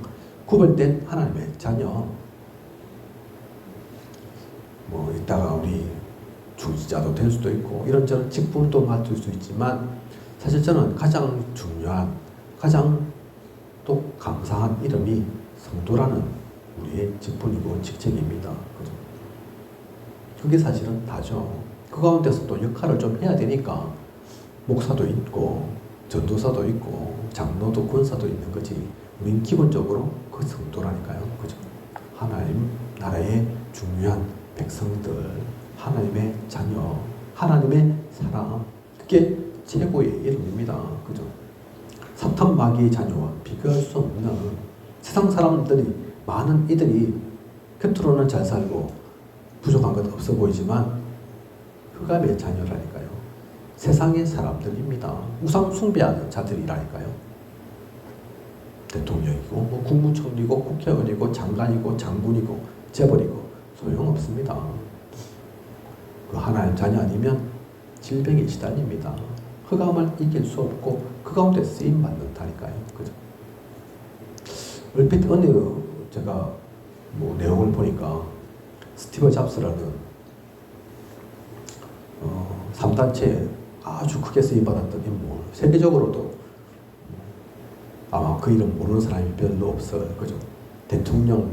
구별된 하나님의 자녀. 이따가 우리 중지자도 될 수도 있고 이런저런 직분도 맡을 수 있지만 사실 저는 가장 중요한, 가장 또 감사한 이름이 성도라는 우리의 직분이고 직책입니다. 그죠? 그게 사실은 다죠. 그 가운데서 또 역할을 좀 해야 되니까 목사도 있고 전도사도 있고 장로도 권사도 있는 거지. 우린 기본적으로 그 성도라니까요. 그죠? 하나님 나라의 중요한 백성들, 하나님의 자녀, 하나님의 사람, 그게 최고의 이름입니다. 그죠? 사탄 마귀의 자녀와 비교할 수 없는 세상 사람들이, 많은 이들이 겉으로는 잘 살고 부족한 것 없어 보이지만 흑암의 자녀라니까요. 세상의 사람들입니다. 우상 숭배하는 자들이라니까요. 대통령이고 국무총리고 국회의원이고 장관이고 장군이고 재벌이고 소용없습니다. 그 하나님 자녀 아니면 질병에 시달립니다. 흑암을 이길 수 없고 그 가운데 쓰임 받는다니까요. 그죠? 얼핏 어느 제가 내용을 보니까 스티브 잡스라는 3단체에 아주 크게 쓰임 받았던 인물, 세계적으로도 아마 그 이름 모르는 사람이 별로 없어요. 그죠? 대통령,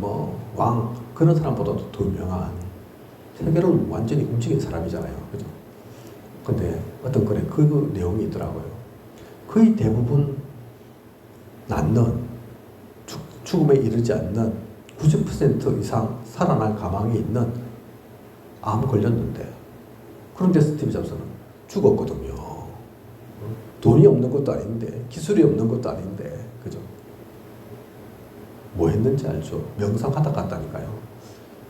왕, 그런 사람보다도 더 유명한, 세계를 완전히 움직인 사람이잖아요. 그죠? 근데 어떤 글에 그 내용이 있더라고요. 거의 대부분 낫는, 죽음에 이르지 않는 90% 이상 살아날 가망이 있는 암 걸렸는데, 그런데 스티브 잡스는 죽었거든요. 돈이 없는 것도 아닌데, 기술이 없는 것도 아닌데, 그죠? 뭐 했는지 알죠? 명상하다 갔다니까요.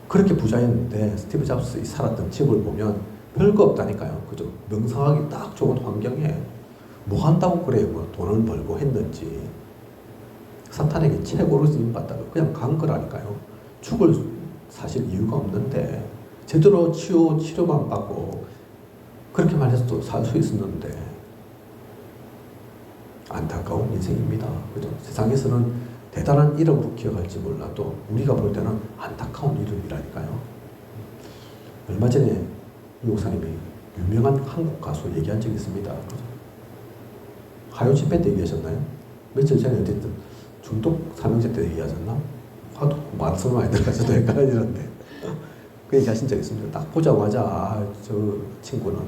그렇게 부자였는데 스티브 잡스 살았던 집을 보면 별거 없다니까요. 그죠? 명상하기 딱 좋은 환경에 뭐 한다고 그래요? 돈을 벌고 했는지. 사탄에게 최고로 쓰임받다가 그냥 간 거라니까요. 죽을 사실 이유가 없는데 제대로 치료만 받고 그렇게만 해서도 살 수 있었는데 안타까운 인생입니다. 그죠? 세상에서는 대단한 이름으로 기억할지 몰라도 우리가 볼 때는 안타까운 이름이라니까요. 얼마 전에 이 목사님이 유명한 한국 가수 얘기한 적이 있습니다. 그죠? 하요치 밴드 얘기하셨나요? 며칠 전에 어쨌든 중독 삼형제 때 얘기하셨나? 하도 말씀 많이 들어가서도 헷갈리는데 그 얘기 하신 적이 있습니다. 딱 보자마자 저 친구는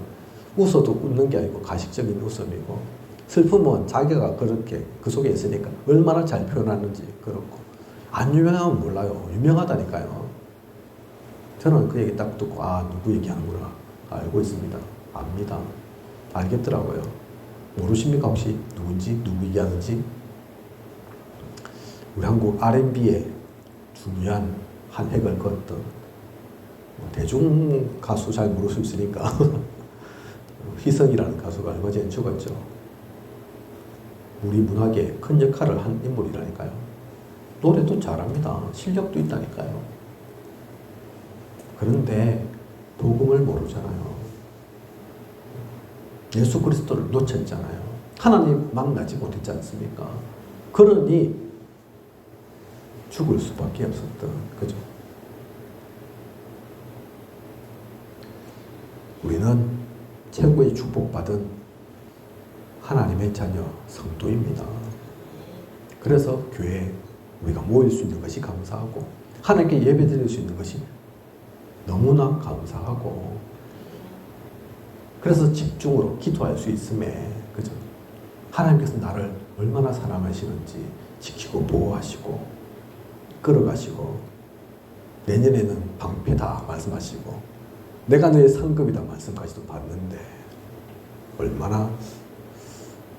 웃어도 웃는 게 아니고 가식적인 웃음이고 슬픔은 자기가 그렇게 그 속에 있으니까 얼마나 잘 표현하는지 그렇고 안 유명하면 몰라요. 유명하다니까요. 저는 그 얘기 딱 듣고 누구 얘기하는구나 알고 있습니다. 압니다. 알겠더라고요. 모르십니까 혹시 누군지 누구 얘기하는지? 우리 한국 R&B에 중요한 한 획을 그었던 대중 가수 잘 모를 수 있으니까 희성이라는 가수가 얼마 전에 죽었죠. 우리 문학에 큰 역할을 한 인물이라니까요. 노래도 잘합니다. 실력도 있다니까요. 그런데 복음을 모르잖아요. 예수 그리스도를 놓쳤잖아요. 하나님 만나지 못했지 않습니까? 그러니 죽을 수밖에 없었던 거죠. 우리는 최고의 축복받은 하나님의 자녀, 성도입니다. 그래서 교회에 우리가 모일 수 있는 것이 감사하고 하나님께 예배드릴 수 있는 것이 너무나 감사하고 그래서 집중으로 기도할 수 있음에 그죠? 하나님께서 나를 얼마나 사랑하시는지 지키고 보호하시고 끌어가시고 내년에는 방패다 말씀하시고 내가 너의 상급이다 말씀까지도 받는데 얼마나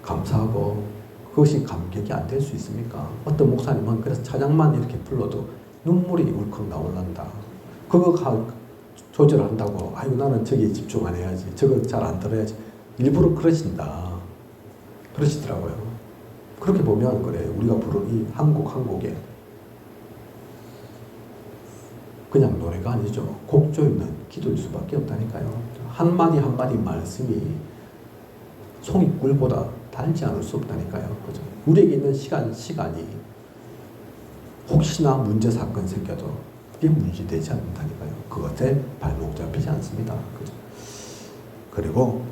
감사하고 그것이 감격이 안 될 수 있습니까? 어떤 목사님은 그래서 찬양만 이렇게 불러도 눈물이 울컥 나올란다. 그거 조절한다고 아이고 나는 저기에 집중 안 해야지 저거 잘 안 들어야지 일부러 그러시더라고요. 그렇게 보면 그래 우리가 부른 이 한곡에 그냥 노래가 아니죠. 곡조 있는 기도일 수밖에 없다니까요. 한마디 한마디 말씀이 송이꿀보다 달지 않을 수 없다니까요. 그죠? 우리에게 있는 시간이 혹시나 문제 사건 생겨도 이게 문제되지 않는다니까요. 그것에 발목 잡히지 않습니다. 그죠? 그리고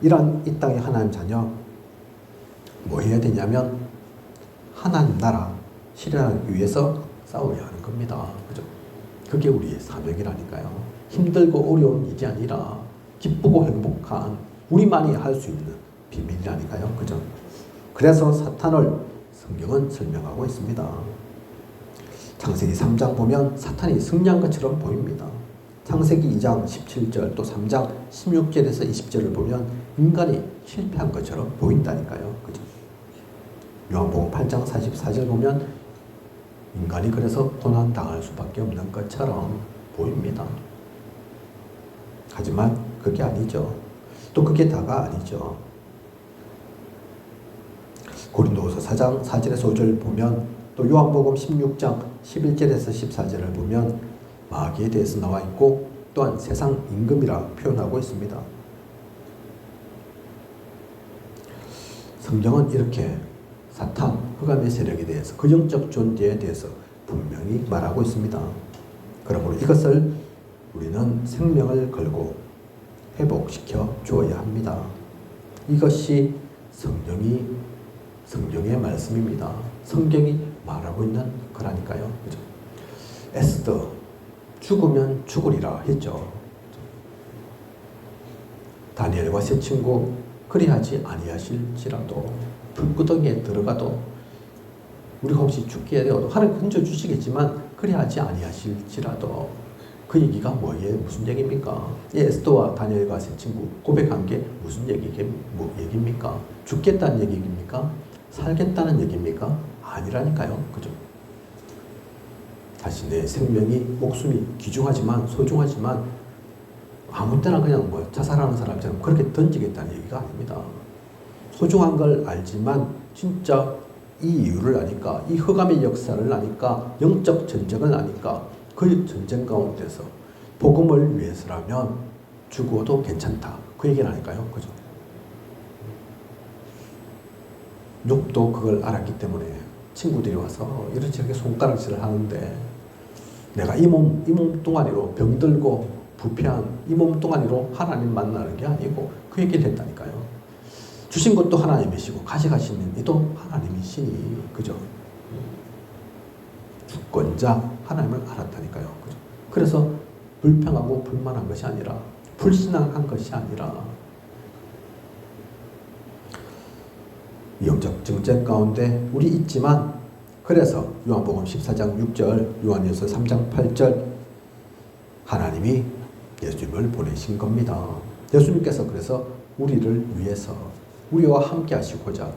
이런 이 땅의 하나님 자녀 뭐 해야 되냐면 하나님 나라 실현하기 위해서 싸워야 하는 겁니다. 그죠? 그게 우리의 사명이라니까요. 힘들고 어려운 일이 아니라 기쁘고 행복한 우리만이 할 수 있는 비밀이라니까요. 그죠? 그래서 사탄을 성경은 설명하고 있습니다. 창세기 3장 보면 사탄이 승리한 것처럼 보입니다. 창세기 2장 17절 또 3장 16절에서 20절을 보면 인간이 실패한 것처럼 보인다니까요. 그죠? 요한복음 8장 44절 보면 인간이 그래서 고난당할 수밖에 없는 것처럼 보입니다. 하지만 그게 아니죠. 또 그게 다가 아니죠. 고린도후서 4장 4절에서 5절 보면 또 요한복음 16장 11절에서 14절을 보면 마귀에 대해서 나와 있고 또한 세상 임금이라 표현하고 있습니다. 성경은 이렇게 사탄, 흑암의 세력에 대해서 그 영적 존재에 대해서 분명히 말하고 있습니다. 그러므로 이것을 우리는 생명을 걸고 회복시켜 주어야 합니다. 이것이 성경의 말씀입니다. 성경이 말하고 있는 거라니까요. 그죠? 에스더 죽으면 죽으리라 했죠. 다니엘과 세 친구 그리하지 아니하실지라도 불구덩이에 들어가도 우리가 혹시 죽게 되어도 하나님 건져주시겠지만 그리하지 아니하실지라도 그 얘기가 무슨 얘기입니까? 에스더와 다니엘과 세 친구 고백한 게 무슨 얘기입니까? 죽겠다는 얘기입니까? 살겠다는 얘기입니까? 아니라니까요. 그죠? 자신의 생명이 목숨이 귀중하지만 소중하지만 아무 때나 그냥 자살하는 사람처럼 그렇게 던지겠다는 얘기가 아닙니다. 소중한 걸 알지만 진짜 이 이유를 아니까 이 흑암의 역사를 아니까 영적 전쟁을 아니까 그 전쟁 가운데서 복음을 위해서라면 죽어도 괜찮다. 그 얘기는 아닐까요? 그죠? 욥도 그걸 알았기 때문에 친구들이 와서 이렇게 손가락질을 하는데 내가 이 몸 동안이로 병들고 부패한 이 몸 동안이로 하나님 만나는 게 아니고 그 얘기를 했다니까요. 주신 것도 하나님이시고 가져가시는 이도 하나님이시니 그죠? 주권자 하나님을 알았다니까요. 그죠? 그래서 불평하고 불만한 것이 아니라 불신앙한 것이 아니라 영적 정죄 가운데 우리 있지만 그래서 요한복음 14장 6절 요한일서 3장 8절 하나님이 예수님을 보내신 겁니다. 예수님께서 그래서 우리를 위해서 우리와 함께 하시고자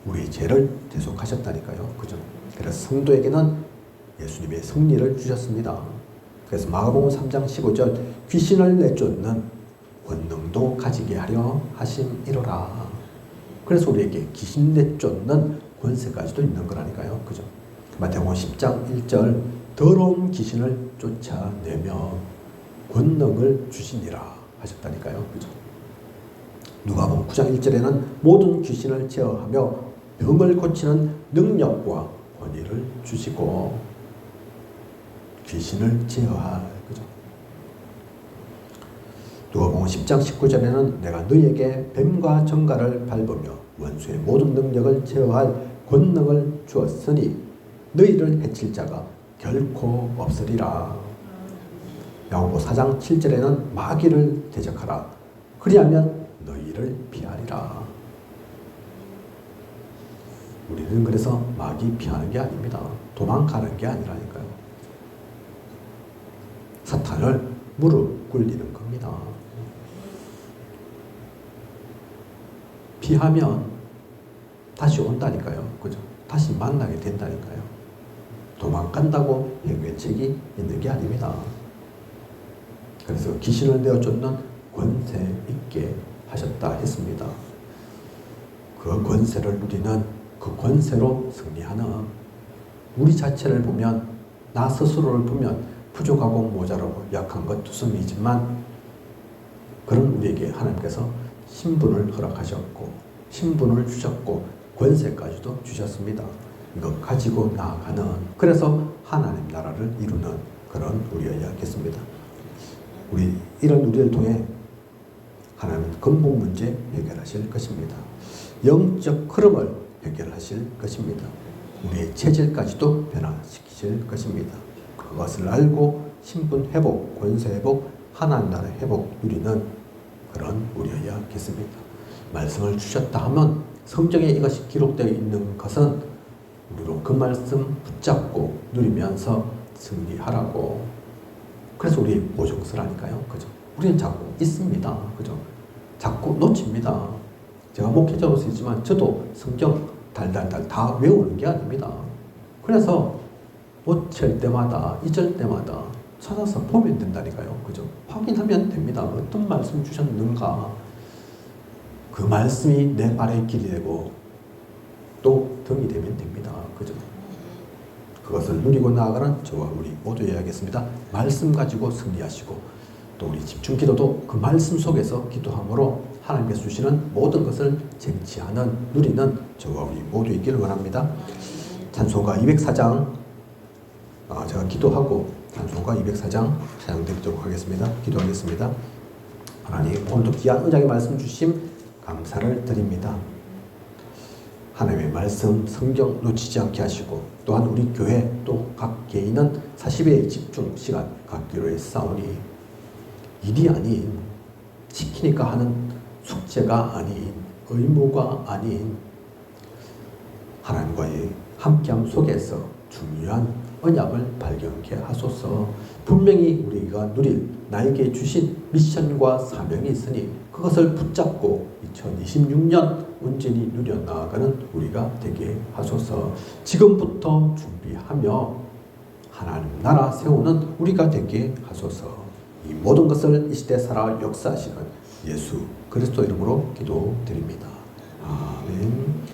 우리의 죄를 대속하셨다니까요. 그죠? 그래서 성도에게는 예수님의 승리를 주셨습니다. 그래서 마가복음 3장 15절 귀신을 내쫓는 권능도 가지게 하려 하심이로라. 그래서 우리에게 귀신 내쫓는 권세까지도 있는 거라니까요. 그죠? 마태복음 10장 1절 더러운 귀신을 쫓아내며 권능을 주시니라 하셨다니까요. 그죠? 누가복음 9장 1절에는 모든 귀신을 제어하며 병을 고치는 능력과 권위를 주시고 귀신을 제어할 그죠? 누가복음 10장 19절에는 내가 너희에게 뱀과 정갈을 밟으며 원수의 모든 능력을 제어할 권능을 주었으니 너희를 해칠 자가 결코 없으리라. 야고보 4장 7절에는 마귀를 대적하라. 그리하면 너희를 피하리라. 우리는 그래서 마귀 피하는 게 아닙니다. 도망가는 게 아니라니까요. 사탄을 무릎 꿇리는 겁니다. 피하면 다시 온다니까요. 그죠? 다시 만나게 된다니까요. 도망간다고 해결책이 있는 게 아닙니다. 그래서 귀신을 내어쫓는 권세 있게 하셨다 했습니다. 그 권세를 누리는 그 권세로 승리하는 우리 자체를 보면 나 스스로를 보면 부족하고 모자라고 약한 것 투성이지만 그런 우리에게 하나님께서 신분을 허락하셨고 신분을 주셨고 권세까지도 주셨습니다. 이거 가지고 나아가는 그래서 하나님 나라를 이루는 그런 우리여야겠습니다. 이런 우리를 통해 하나님은 근본 문제 해결하실 것입니다. 영적 흐름을 해결하실 것입니다. 우리의 체질까지도 변화시키실 것입니다. 그것을 알고 신분 회복, 권세 회복, 하나님 나라 회복 누리는 그런 우리여야겠습니다. 말씀을 주셨다 하면 성경에 이것이 기록되어 있는 것은 우리로 그 말씀 붙잡고 누리면서 승리하라고. 그래서 우리 보증서라니까요. 그죠? 우리는 자꾸 있습니다. 그죠? 자꾸 놓칩니다. 제가 목회자로서 있지만 저도 성경 달달달 다 외우는 게 아닙니다. 그래서 어쩔 때마다 잊을 때마다 찾아서 보면 된다니까요. 그죠? 확인하면 됩니다. 어떤 말씀 주셨는가. 그 말씀이 내 발의 길이 되고 또 등이 되면 됩니다. 그죠? 그것을 누리고 나아가는 저와 우리 모두여야겠습니다. 말씀 가지고 승리하시고 또 우리 집중 기도도 그 말씀 속에서 기도함으로 하나님께서 주시는 모든 것을 쟁취하는 누리는 저와 우리 모두 있기를 원합니다. 찬송가 204장 제가 기도하고 찬송가 204장 찬양드리도록 하겠습니다. 기도하겠습니다. 하나님 오늘도 귀한 은장의 말씀 주심 감사를 드립니다. 하나님의 말씀 성경 놓치지 않게 하시고 또한 우리 교회 또 각 개인은 40의 집중 시간 갖기로 했사오니 일이 아닌 시키니까 하는 숙제가 아닌 의무가 아닌 하나님과의 함께함 속에서 중요한 언약을 발견케 하소서. 분명히 우리가 누릴 나에게 주신 미션과 사명이 있으니 그것을 붙잡고 2026년 온전히 누려나가는 우리가 되게 하소서. 지금부터 준비하며 하나님 나라 세우는 우리가 되게 하소서. 이 모든 것을 이 시대 살아 역사하시는 예수 그리스도 이름으로 기도드립니다. 아멘.